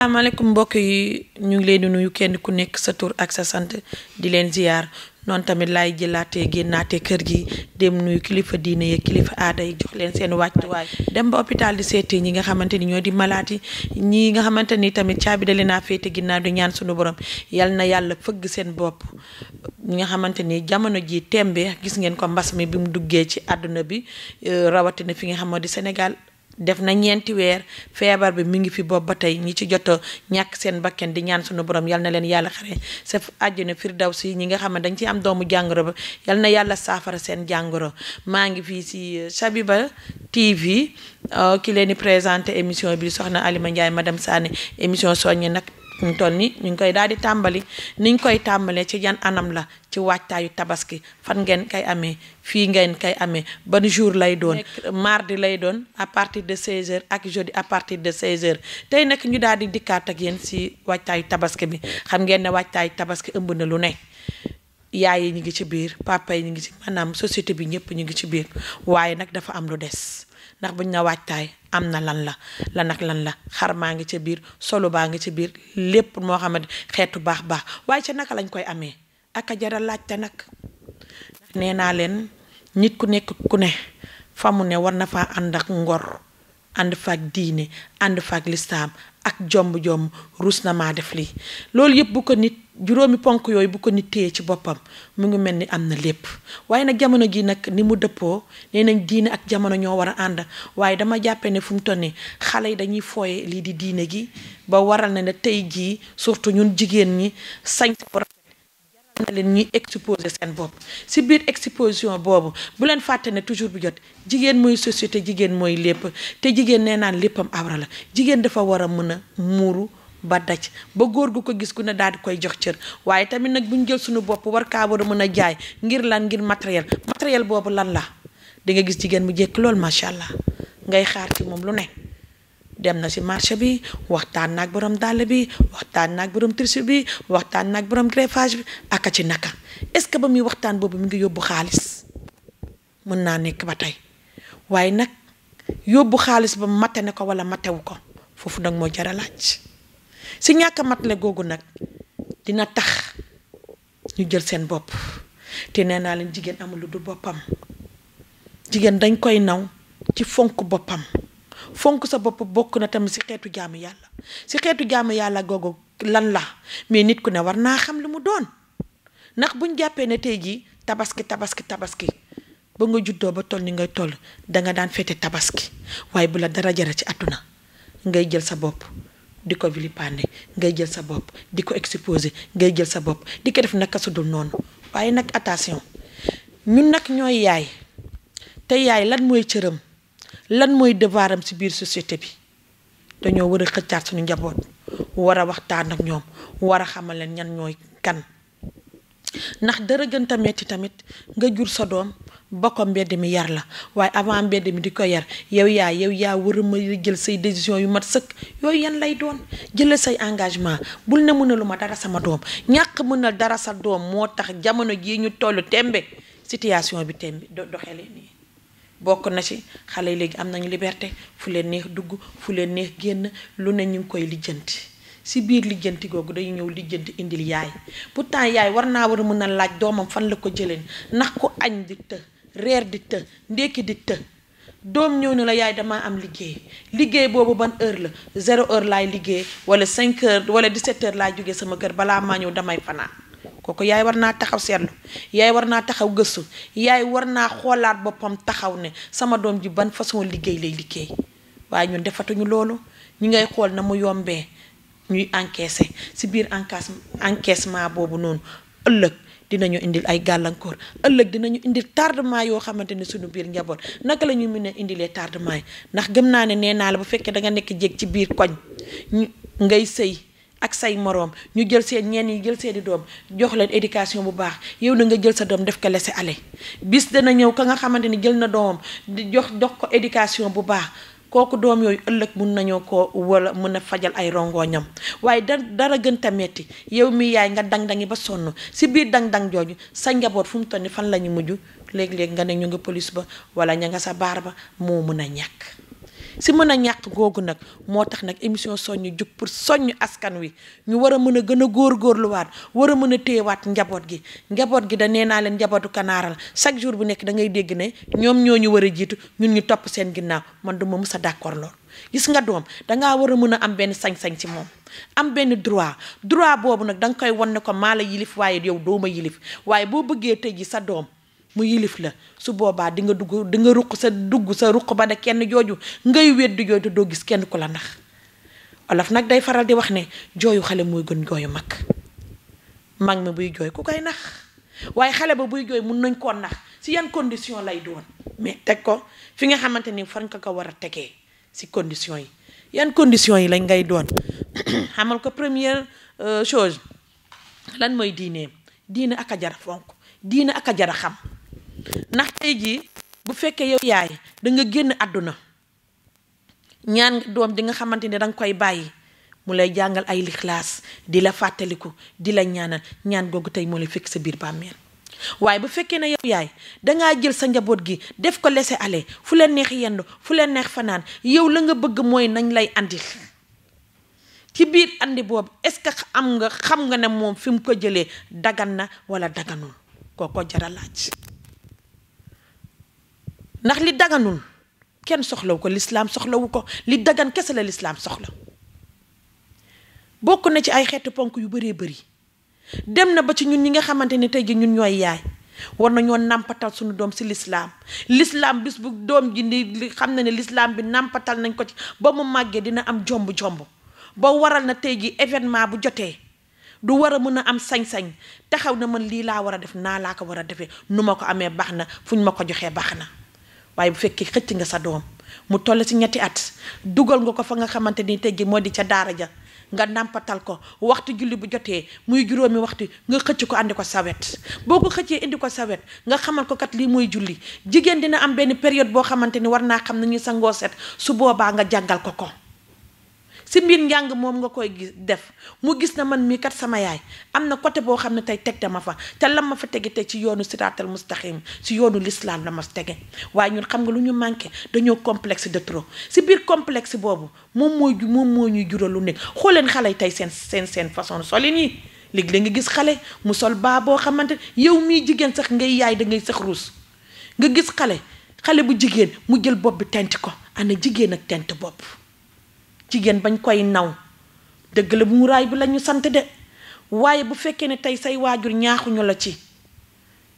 asalaamaaleykum mbokk yi ñu ngi leen di nuyu kenn ku nekk sa tur ak sa sant di leen ziyaar noonu tamit laay jëlaatee génnaatee kër gi dem nuyu kilifa diine yeeg kilifa aada yi jox leen seen wàccuwaay dem ba hôpital di seeti ñi nga xamante ni ñoo di malaati ñi nga xamante ni tamit caabi da leen a féete ginnaaw di ñaan sunu borom yal na yàlla fëgg seen bopp ñi nga xamante ni jamono ji tembe gis ngeen ko mbas mi bi mu duggee ci àdduna bi rawatina fi nga xam di Sénégal. def na ñeenti weer feebar bi mi ngi fi bopp ba tey ñi ci joto ñàkk seen bakken di ñaan sunu borom yal na leen yàlla xare sa àjjana firdawsi ñi nga xam ne dañ ci am doomu jàngoro ba yal na yàlla saafara seen jàngoro maa ngi fii si Shabiba TV ki leen di présenté émission bi soxna Alima Ndiaye madame Sané émission soññi nag ñu toll ni ñu ngi koy daal di tàmbali niñ koy tàmbalee ci yan anam la ci waajtaayu tabaski fan ngeen kay amee fii ngeen kay amee ban jour lay doon mardi lay doon à partir de 16h ak jeudi à partir de 16h tey nag ñu daal di dikkaat ak yéen si waajtaayu tabaski bi xam ngeen ne waajtaayu tabaski ëmb na lu ne yaay yi ñu ngi ci biir papa yi ñu ngi ci maanaam société bi ñëpp ñu ngi ci biir waaye nag dafa am lu des ndax buñ na waajtaay am na lan la xar maa ngi ca biir solo baa ngi ci biir lépp moo xamante xeetu baax waaye ca naka lañ koy amee ak a jara laajte nag nee naa leen nit ku nekk ku ne fa mu ne war na faa ànd ak ngor ànd faak diine ànd faak lislaam ak jomb ruus na maa def lii loolu yëpp bu ko nit juróomi ponk yooyu bu ko nit téye ci boppam mu ngi mel ni am na lépp waaye nag jamono gi nag ni mu dëppoo nee nañ diine ak jamono ñoo war a ànd waaye dama jàppee ne fu mu toll nii xale yi dañuy fooye lii di diine gi ba waral na ne tey jii surtout ñun jigéen ñi sañ na leen ñuy exposer seen bopp si biir exposition boobu bu leen fàtte ne toujours bu jot jigéen mooy société jigéen mooy lépp te jigéen nee naan léppam awra la jigéen dafa war a mën a muuru ba daj ba góor gu ko gis ku ne daal di koy jox cër waaye tamit nag bu ñu jël suñu bopp war kaa war a mën a jaay ngir lan ngir matériel boobu lan la di nga gis jigéen mu jekk lool macha allah ngay xaar ci moom lu ne dem na ci marché bi waxtaan naag borom dàll bi waxtaan naag borom tissu bi waxtaan naag borom greffage bi aka ci naka est-ce que ba muy waxtaan boobu mi ngi yóbbu xaalis mën naa nekk ba tey waaye nag yóbbu xaalis ba mate ne ko wala matewu ko foofu nag moo jar a laaj si ñàkk a matale googu nag dina tax ñu jël seen bopp te nee naa leen jigéen amul lu dul boppam jigéen dañ koy naw ci fonk boppam fonk sa bopp bokk na tamit si xeetu jaamu yàlla googu lan la mais nit ku ne war naa xam li mu doon ndax buñ jàppee ne tey jii tabaski ba nga juddoo ba toll ni ngay toll danga daan fete tabaski waaye bu la dara jara ci àdduna ngay jël sa bopp di ko vilipender ngay jël sa bopp di ko exposer ngay jël sa bopp di ko def naka su dul noonu waaye nag attention ñun nag ñooy yaay te yaay lan mooy cëram lan mooy devoiram ci biir société bi dañoo war a xëccaat suñu njaboot war a waxtaan ak ñoom war a xamal leen ñan ñooy kan ndax dara gën a metti tamit nga jur sa doom ba ko mbedd mi yar la waaye avant mbedd mi di ko yar yow yaa war a mën jël say décision yu mat sëkk yooyu yan lay doon jëlee say engagement bul ne mënalu ma dara sama doom ñàkk mënal dara sa doom moo tax jamono jii ñu tollu tembe situation bi tembe doxalee nii bokk na ci xale yi léegi am nañu liberté fu leen neex dugg fu leen neex génn lu ne ñu ngi koy lijjanti si biir lijjanti googu dañu ñëw lijjanti indil yaay pourtant yaay war naa war a mën a laaj doomam fan la ko jëlee ndax ku añ di të reer di të ndékki di të doom ñëw ne la yaay damaa am liggéey boobu ban heure la 0h laay liggéey wala 5h wala 17h laay jógee sama kër balaa maa ñëw damay fanaan kooku yaay war naa taxaw seetlu yaay war naa taxaw gëstu yaay war naa xoolaat boppam taxaw ne sama doom ji ban façon liggéey lay liggéey waaye ñun defatuñu loolu ñi ngay xool na mu yombee ñuy encaisser si biir encaissement boobu noonu ëllëg dinañu indil ay gàllankoor ëllëg dinañu indil tardement yoo xamante ne suñu biir njaboot naka la ñu mën a indilee tardement yi ndax gëm naa ne nee naa la bu fekkee da nga nekk jéeg ci biir koñ ngay sëy ak say moroom ñu jël seen ñenn yi jël seeni doom jox leen éducation bu baax yow na nga jël sa doom def ko laisser aller bis dana ñëw ka nga xamante ni jël na doomam di jox ko éducation bu baax kooku doom yooyu ëllëg mun nañoo ko wala mën a fajal ay rongoñam waaye dara gën ta metti yow mi yaay nga dang-dangi ba sonn si biir dang-dang jooju sa njaboot fu mu toll ni fan la ñu mujj léeg-léeg nga ne ñu nga police ba wala ña nga sa baar ba moo mën a ñàkk si mën a ñàkk googu nag moo tax nag émission soññu jug pour soññ askan wi ñu war a mën a gën a góorgóorluwaat war a mën a téyewaat njaboot gi da nee naa leen njabootu kanaaral chaque jour bu nekk da ngay dégg ne ñoom ñoo ñu war a jiitu ñun ñu topp seen ginnaaw man du ma mës a d'accord lool. gis nga doom dangaa war a mën a am benn sañ-sañ ci moom am benn droit boobu nag danga koy wan ne ko maa la yilif waaye yow doo ma yilif waaye boo bëggee tey ji sa doom mu yilif la su boobaa di nga dugg sa ruq ba ne kenn jooju ngay weddi jooju doo gis kenn ku la nax olof nag day faral di wax ne jooyu xale mooy gën jooyu mag mi buy jooy ku koy nax waaye xale ba buy jooy mun nañ koo nax si yan condition lay doon mais teg ko fi nga xamante ni fan nga ko war a tegee si condition yi yan condition yi lañ ngay doon xamal ko première chose lan mooy diine ak a jara fonk diine ak a jara xam ndax tey jii bu fekkee yow yaay da nga génn àdduna ñaan nga doom di nga xamante ni danga koy bàyyi mu lay jàngal ay lixlaas di la fàttaliku di la ñaanal ñaan googu tey moo lay fekk sa biir bàmmeel waaye bu fekkee ne yow yaay dangaa jël sa njaboot gi def ko laisser aller fu leen neex yendu fu leen neex fanaan yow la nga bëgg mooy nañ lay andi ci biir andi boobu est-ce que xam nga ne moom fi mu ko jëlee dagan na wala daganul kooko jara laaj ndax li daganul kenn soxlawu ko lislaam soxlawu ko li dagan kese la lislaam soxla bokk na ci ay xeetu ponk yu bëree bëri dem na ba ci ñun ñi nga xamante ni tey ji ñun ñooy yaay war nañoo nàmpatal suñu doom si lislaam bis bu doom ji li xam na ne lislaam bi nàmpatal nañ ko ci ba mu màggee dina am jomb ba waral na tey ji événement bu jotee du war a mën a am sañ-sañ taxaw na man lii laa war a def naa laa ko war a defee nu ma ko amee baax na fu ñu ma ko joxee baax na waaye bu fekkee xëcc nga sa doom mu toll si ñetti at dugal nga ko fa nga xamante ni tey ji moo di ca daara ja nga nàmpatal ko waxtu julli bu jotee muy juróomi waxtu nga xëcc ko andi ko sawet boo ko xëccee indi ko sawet nga xamal ko kat lii mooy julli jigéen dina am benn période boo xamante ni war naa xam ne ñuy sangoo set su boobaa nga jàngal ko si mbir njàng moom nga koy def mu gis na man mii kat sama yaay am na côté boo xam ne tey teg ma fa te lam ma fa tege tey ci yoonu siraatal mustaqim si yoonu l'islam la ma tege waaye ñun xam nga lu ñu manqué dañoo complexe de trop si biir complexe boobu moom moo ñuy jural lu nekk xooleen xale yi tey seen façon solin yi léegi nga gis xale mu sol baa boo xamante yow mii jigéen sax ngay yaay da ngay sax ruus nga gis xale bu jigéen mu jël bopp bi tent ko ana jigéen ak tent bopp jigéen bañ koy naw dëgg la muuraay bi lañu sant de waaye bu fekkee ne tey say waajur ñaaxuñu la ci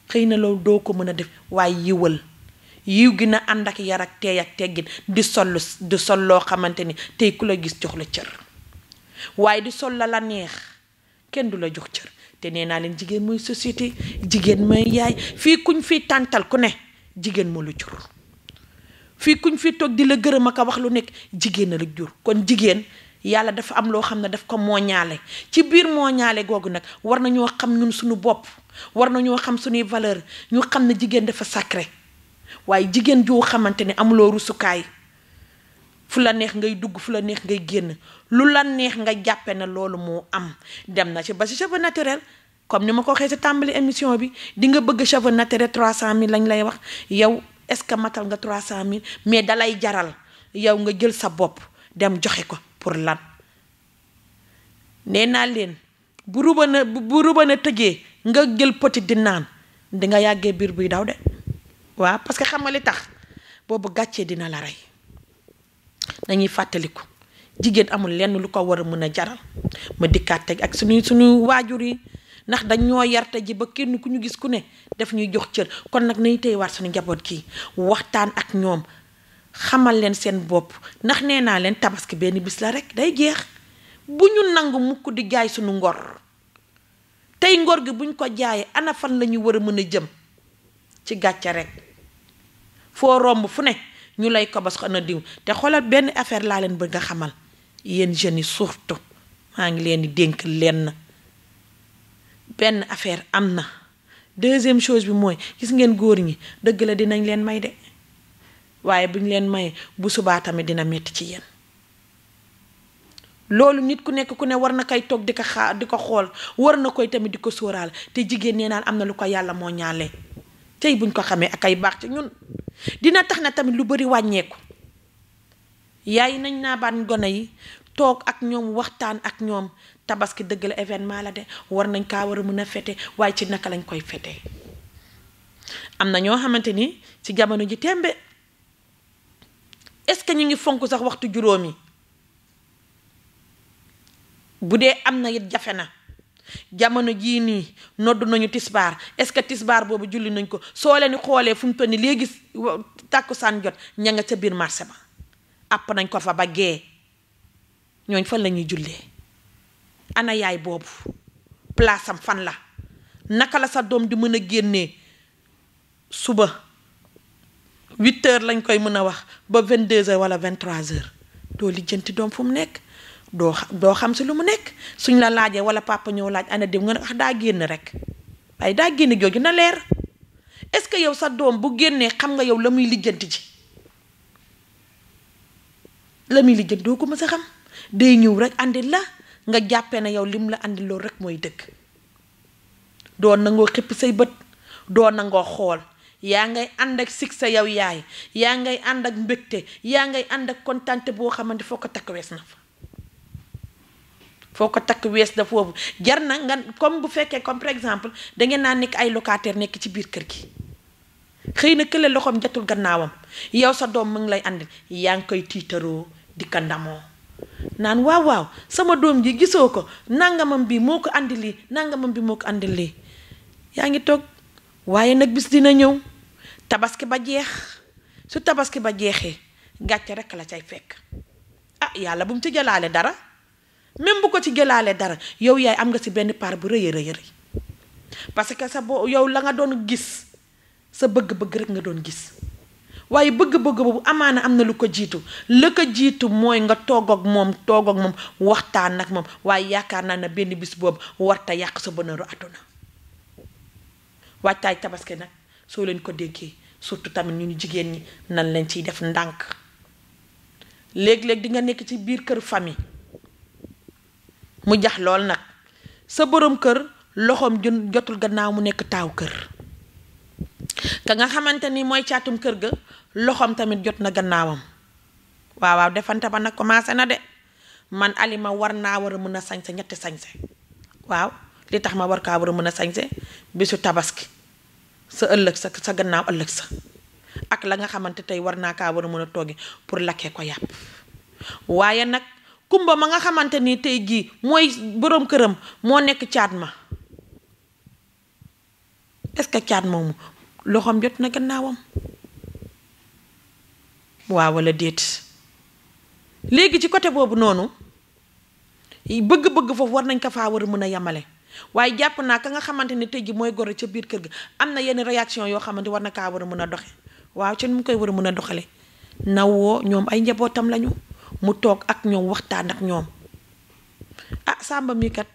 xëy na loolu doo ko mën a def waaye yiw gi na ànd ak yar ak teey ak teggin di sol loo xamante ni tey ku la gis jox la cër waaye di sol la neex kenn du la jox cër te nee naa leen jigéen mooy société jigéen mooy yaay fii kuñ fi tàntal ku ne jigéen moo la jur fii kuñ fi toog di la gërëm ak a wax lu nekk jigéen a la jur kon jigéen yàlla dafa am loo xam ne daf ko mooñaale ci biir mooñaale googu nag war nañoo xam ñun suñu bopp war nañoo xam suñuy valeur ñu xam ne jigéen dafa sacré waaye jigéen joo xamante ne amuloo rusukaay fu la neex ngay dugg fu la neex ngay génn lu la neex nga jàppe na loolu moo am dem na ci ba ci cheveux naturel comme ni ma ko waxee ci tàmbali émission bi di nga bëgg cheveux naturel 300 000 lañ lay wax yow est-ce que matal nga 300 000 mais dalay jaral yow nga jël sa bopp dem joxe ko pour lan nee naa leen bu rubana tëjee nga jël petit di naan di nga yàggee biir buy daw de waaw parce que xam nga li tax boobu gàccee dina la rey dañuy fàttaliku jigéen amul lenn lu ko war a mën a jaral ma dikkaat teg ak suñu waajur yi ndax dañ ñoo yarte ji ba kenn ku ñu gis ku ne daf ñuy jox cër kon nag nañ tey waat suñu njaboot gi waxtaan ak ñoom xamal leen seen bopp ndax nee naa leen tabaski benn bis la rek day jeex bu ñu nangu mukk di jaay suñu ngor tey ngor gi buñ ko jaayee ana fan la ñu war a mën a jëm ci gàcce rek foo romb fu ne ñu lay kobos ana diw te xoolal benn affaire laa leen bëgg nga xamal yéen jeunes yi surtout maa ngi leen di dénk leen benn affaire am na deuxième chose bi mooy gis ngeen góor ñi dëgg la dinañ leen may de waaye buñ leen may bu subaa tamit dina metti ci yéen loolu nit ku nekk ku ne war na koy toog di ko xool war na koy tamit di ko sóoraal te jigéen nee naan am na lu ko yàlla moo ñaalee tey buñ ko xamee ak ay baax ci ñun dina tax na tamit lu bari wàññeeku yaay nañ naa baat gone yi toog ak ñoom waxtaan ak ñoom tabaski dëgg la événement la de war nañ kaa war a mën a fete waaye ci naka lañ koy fete am na ñoo xamante ni ci jamono ji tembe est-ce que ñu ngi fonk sax waxtu juróomi bu dee am na it jafe na jamono jii nii noddu nañu tisbaar est-ce que tisbaar boobu julli nañ ko soo leen xoolee fu mu toll nii léegi tàkkusaan jot ña nga ca biir marché ba àpp nañ ko fa ba gee ñooñ fan la ñuy jullee ana yaay boobu place am fan la naka la sa doom di mën a génnee suba 8h lañ koy mën a wax ba 22h wala 23h doo lijjanti doom fu mu nekk doo xam si lu mu nekk suñ la laajee wala papa ñëw laaj ana dem nga ne daa génn rek waaye daa génn jooju na leer est-ce que yow sa doom bu génnee xam nga yow la muy lijjanti ji la muy lijjanti doo ko mës a xam day ñëw rek andi la nga jàppee na yow lim la andi loolu rek mooy dëgg doo nangoo xippi say bët doo nangoo xool yaa ngay ànd ak succès yow yaay yaa ngay ànd ak mbégte yaa ngay ànd ak kontante boo xamante foo ko takk wees na fa foo ko takk wees da foofu jar na nga comme bu fekkee comme par exemple dangeen naa nekk ay locataire nekk ci biir kër gi xëy na kële loxoom jotul gannaawam yow sa doom mu ngi lay àndi yaa ngi koy tiitaroo di ko ndamoo naan waaw sama doom ji gisoo ko nangamam bi moo ko andi lii nangamam bi moo ko andi lii yaa ngi toog waaye nag bis dina ñëw tabaski ba jeex su tabaski ba jeexee gàcce rek la cay fekk yàlla bu mu ci jëlaale dara même bu ko ci jëlaale dara yow yaay am nga ci benn part bu rëy rëy parce que yow la nga doon gis sa bëgg-bëgg rek nga doon gis waaye bëgg-bëgg boobu amaana am na lu ko jiitu la ko jiitu mooy nga toog ak moom waxtaan ak moom waaye yaakaar naa ne benn bis boobu warta yàq sa bonheuru àdduna waajtaay tabaski nag soo leen ko déggee surtout tamit ñu jigéen ñi nan leen ciy def ndànk léeg-léeg di nga nekk ci biir kër famille mu jax lool nag sa borom kër loxoom jotul gannaaw mu nekk taaw kër ka nga xamante ni mooy caatum kër ga loxoom tamit jot na gannaawam waaw defante ba nag commencé na de man Alima war a mën a sañse ñetti sañse waaw li tax ma war kaa war a mën a sañse bisu tabaski sa ëllëg sa gannaaw ëllëg sa ak la nga xamante tey war naa kaa war a mën a toogi pour lakkee ko yàpp waaye nag kumba ma nga xamante ni tey jii mooy boroom këram moo nekk caat ma est-ce que caat moomu loxoom jot na gannaawam waaw walla déet léegi ci côté boobu noonu bëgg-bëgg foofu war nañ ko faa war a mën a yamale waaye jàpp naa ka nga xamante ne tey ji mooy goro ca biir kër ga am na yenn réaction yoo xamante war na kaa war a mën a doxe waaw ci nu mu koy war a mën a doxale nawoo ñoom ay njabootam lañu mu toog ak ñoom waxtaan ak ñoom Samba mi kat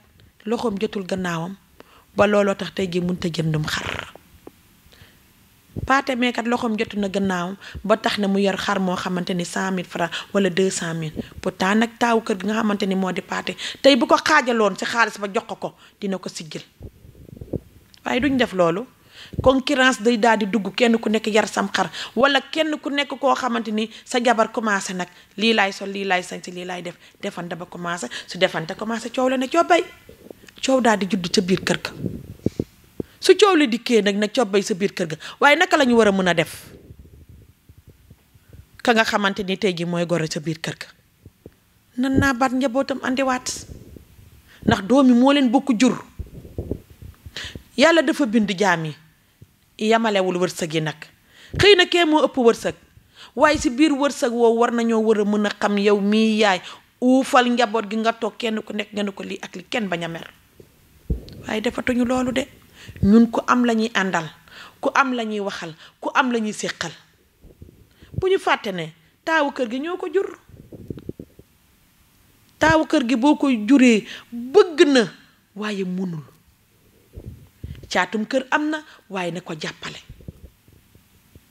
loxoom jotul gannaawam ba looloo tax tey ji mënut a jëndum xar paate meekat loxoom jotu na gannaawam ba tax na mu yor xar moo xamante ni 100 000 francs wala 200 000 pourtant nag taawu kër gi nga xamante ni moo di paate tey bu ko xaajaloon ci xaalis ba jox ko dina ko siggil waaye duñ def loolu concurrence day daal di dugg kenn ku nekk yar sam xar wala kenn ku nekk koo xamante ni sa jabar commencé nag lii laay sol lii laay sañ si lii laay def defante ba commencé su defante commencé coow la ne coobay coow daal di judd ca biir kër ga su coow li dikkee nag cobbay sa biir kër ga waaye naka la ñu war a mën a def ka nga xamante ni tey ji mooy goro sa biir kër ga nan naa baat njabootam andiwaat ndax doomi moo leen bokk jur yàlla dafa bind jaam yi yamalewul wërsëg yi nag xëy na kee moo ëpp wërsëg waaye si biir wërsëg woowu war nañoo war a mën a xam yow mii yaay uufal njaboot gi nga toog kenn ku nekk nga ne ko lii ak li kenn bañ a mer waaye defatuñu loolu de ñun ku am la ñuy àndal ku am la ñuy waxal ku am la ñuy séqal bu ñu fàtte ne taawu kër gi ñoo ko jur taawu kër gi boo ko juree bëgg na waaye munul caatum kër am na waaye na ko jàppale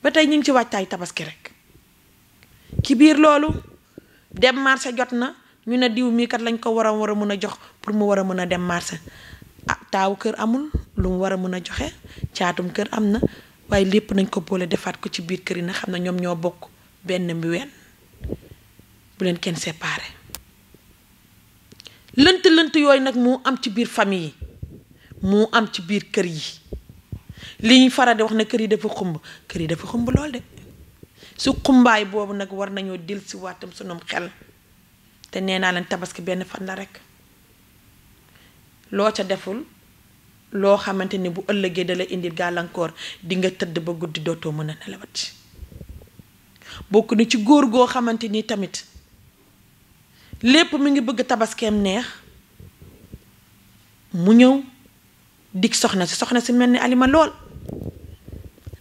ba tey ñu ngi ci waajtaay tabaski rek ci biir loolu dem marché jot na ñu ne diw mii kat lañ ko war a mën a jox pour mu war a mën a dem marché taawu kër amul lu mu war a mën a joxe caatum kër am na waaye lépp nañ ko boole defaat ko ci biir kër yi na xam ne ñoom ñoo bokk benn bi wenn bu leen kenn séparé lënt yooyu nag moo am ci biir famille yi moo am ci biir kër yi li ñu faral di wax ne kër yi dafa xumb lool de su xumbaay boobu nag war nañoo dil si waatam sunum xel te nee naa leen tabaski benn fan la rek loo ca deful loo xamante ni bu ëllëgee da la indil gàllankoor di nga tëdd ba guddi dootoo mën a nelawati bokk na ci góor goo xamante ni tamit lépp mi ngi bëgg tabaskeem neex mu ñëw dig soxna si mel ni Alima lool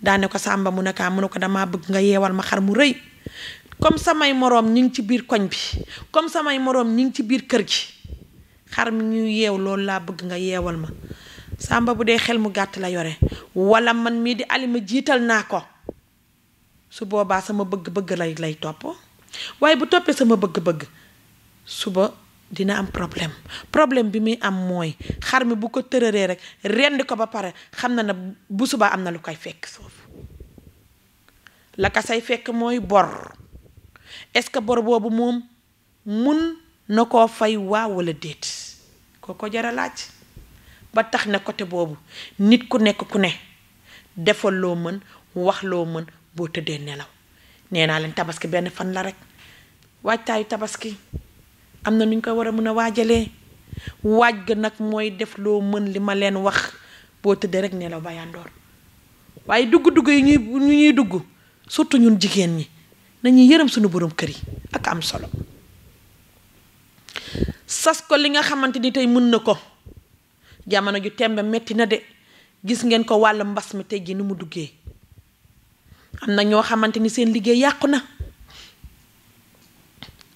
daane ko Sàmba mu ne ko damaa bëgg nga yeewal ma xar mu rëy comme samay moroom ñi ngi ci biir koñ bi comme samay moroom ñi ngi ci biir kër gi xar mi ñu yeew loolu laa bëgg nga yeewal ma Sàmba bu dee xel mu gàtt la yore walla man mii di Alima jiital naa ko su boobaa sama bëgg-bëgg lay topp waaye bu toppee sama bëgg-bëgg suba dina am problème bi muy am mooy xar mi bu ko tërëree rek rendi ko ba pare xam na ne bu subaa am na lu koy fekk foofu la ka say fekk mooy bor est-ce que bor boobu moom mun na koo fay waaw walla déet kooko jara laaj ba tax na côté boobu nit ku nekk ku ne defal loo mën wax loo mën boo tëddee nelaw nee naa leen tabaski benn fan la rek waajtaayu tabaski am na nuñ ko war a mën a waajalee waaj ga nag mooy def loo mën li ma leen wax boo tëddee rek nelaw ba yandoor waaye dugg yi ñuy dugg surtout ñun jigéen ñi nañuy yërëm suñu borom kër yi ak am solo sas ko li nga xamante ni tey mën na ko jamono ju tembe metti na de gis ngeen ko wàllu mbas mi tey ji ni mu duggee am na ñoo xamante ni seen liggéey yàqu na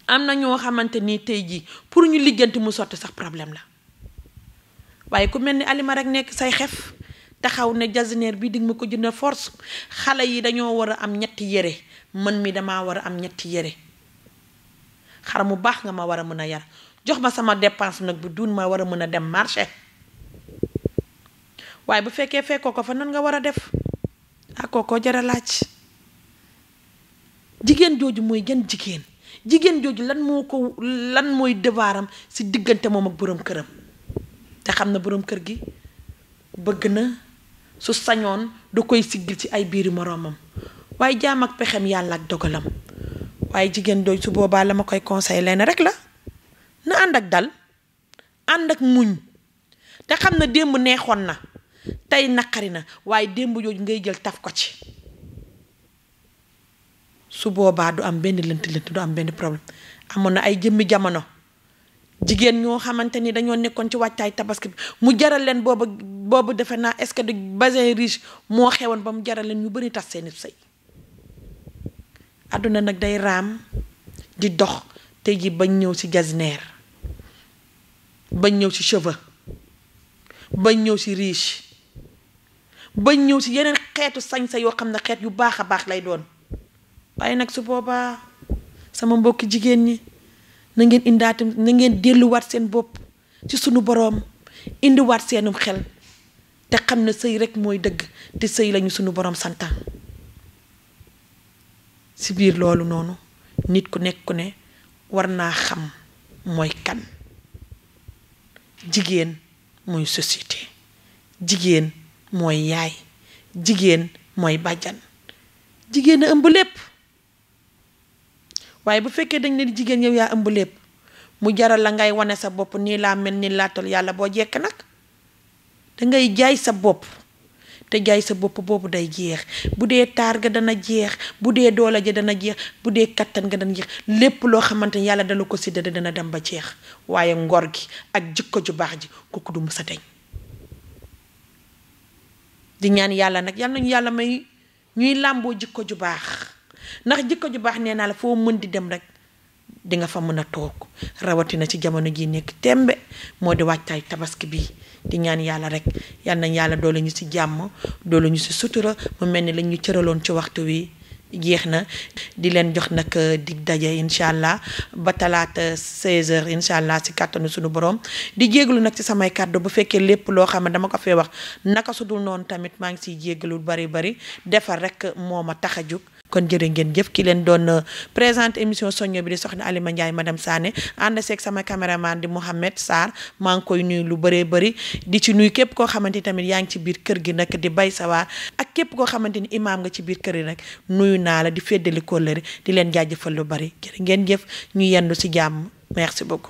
am na ñoo xamante ni tey jii pour ñu lijjanti mu sotti sax problème la waaye ku mel ni Alima rek nekk say xef taxaw ne jasineer bi dig ma ko jënd force xale yi dañoo war a am ñetti yére man mi damaa war a am ñetti yére xar mu baax nga ma war a mën a yar jox ma sama dépense nag bu duun ma war a mën a dem marché waaye bu fekkee fekkoo ko fa nan nga war a def ak kookoo jara laaj jigéen jooju mooy gën jigéen jooju lan mooy devoiram si diggante moom ak boroom këram te xam na boroom kër gi bëgg na su sañoon da koy siggil ci ay biiri moroomam waaye jaam ak pexem yàlla ak dogalam waaye jigéen jooju su boobaa la ma koy conseillé leen rek la na ànd ak dal ànd ak muñ te xam na démb neexoon na tey naqari na waaye démb jooju ngay jël taf ko ci su boobaa du am benn lënt du am benn problème amoon na ay jëmmi jamono jigéen ñoo xamante ni dañoo nekkoon ci wàccaay tabaski bi mu jaral leen boobu defe naa est-ce que du bazin riche moo xewoon ba mu jaral leen ñu bari tas seeni sëy àdduna nag day raam di dox tey ji bañ ñëw ci jasneer bañ ñëw ci cheveux bañ ñëw ci riche bañ ñëw ci yeneen xeetu sañsa yoo xam ne xeet yu baax a baax lay doon waaye nag su boobaa sama mbokki jigéen ñi na ngeen delluwaat seen bopp ci sunu boroom indiwaat seenum xel te xam ne sëy rekk mooy dëgg te sëy lañu sunu boroom santaan ci biir loolu noonu nit ku nekk ku ne war naa xam mooy kan jigéen mooy société jigéen mooy yaay jigéen mooy bàjjan jigéen a ëmb lépp waaye bu fekkee dañ ne jigéen yow yaa ëmb lépp mu jaral la ngay wane sa bopp nii laa mel nii laa tol yàlla boo jekk nag dangay jaay sa bopp te jaay sa bopp boobu day jeex bu dee taar ga dana jeex bu dee doole ja dana jeex bu dee kattan ga dana jeex lépp loo xamante ni yàlla dala ko séddale dana dem ba jeex waaye ngor gi ak jikko ju baax ji kooku du mës a deñ di ñaan yàlla nag yal nañu yàlla may ñuy làmboo jikko ju baax ndax jikko ju baax nee naa la foo mën di dem rek di nga fa mën a toog rawatina ci jamono ji nekk tembe moo di wàccaay tabaski bi di ñaan yàlla rek yal nañ yàlla doole ñu ci jàmm doole ñu ci sutura mu mel ni lañ ñu cëraloon ci waxtu wi jeex na di leen jox nag dig daje incha allah ba talaata 16h incha allah si kàttanu suñu borom di jégalu nag ci samay kàddu bu fekkee lépp loo xam ne dama ko fee wax naka su dul noonu tamit maa ngi siy jégalu bari defar rek moo ma tax a jóg kon jërë ngeen jëf ki leen doon présente émission soñño bi di soxna Alima Ndiaye madame Sané ànd seeg sama caméraman di Mouhamed Sarr maa ngi koy nuyu lu bëree bëri di ci nuyu képp koo xamante ni tamit yaa ngi ci biir kër gi nag di bay sawaar ak képp koo xamante ni imaam nga ci biir kër yi nag nuyu naa la di feddali kóllëre di leen jaajëfal lu bari jërë ngeen jëf ñu yendu ci jàmm merci beaucoup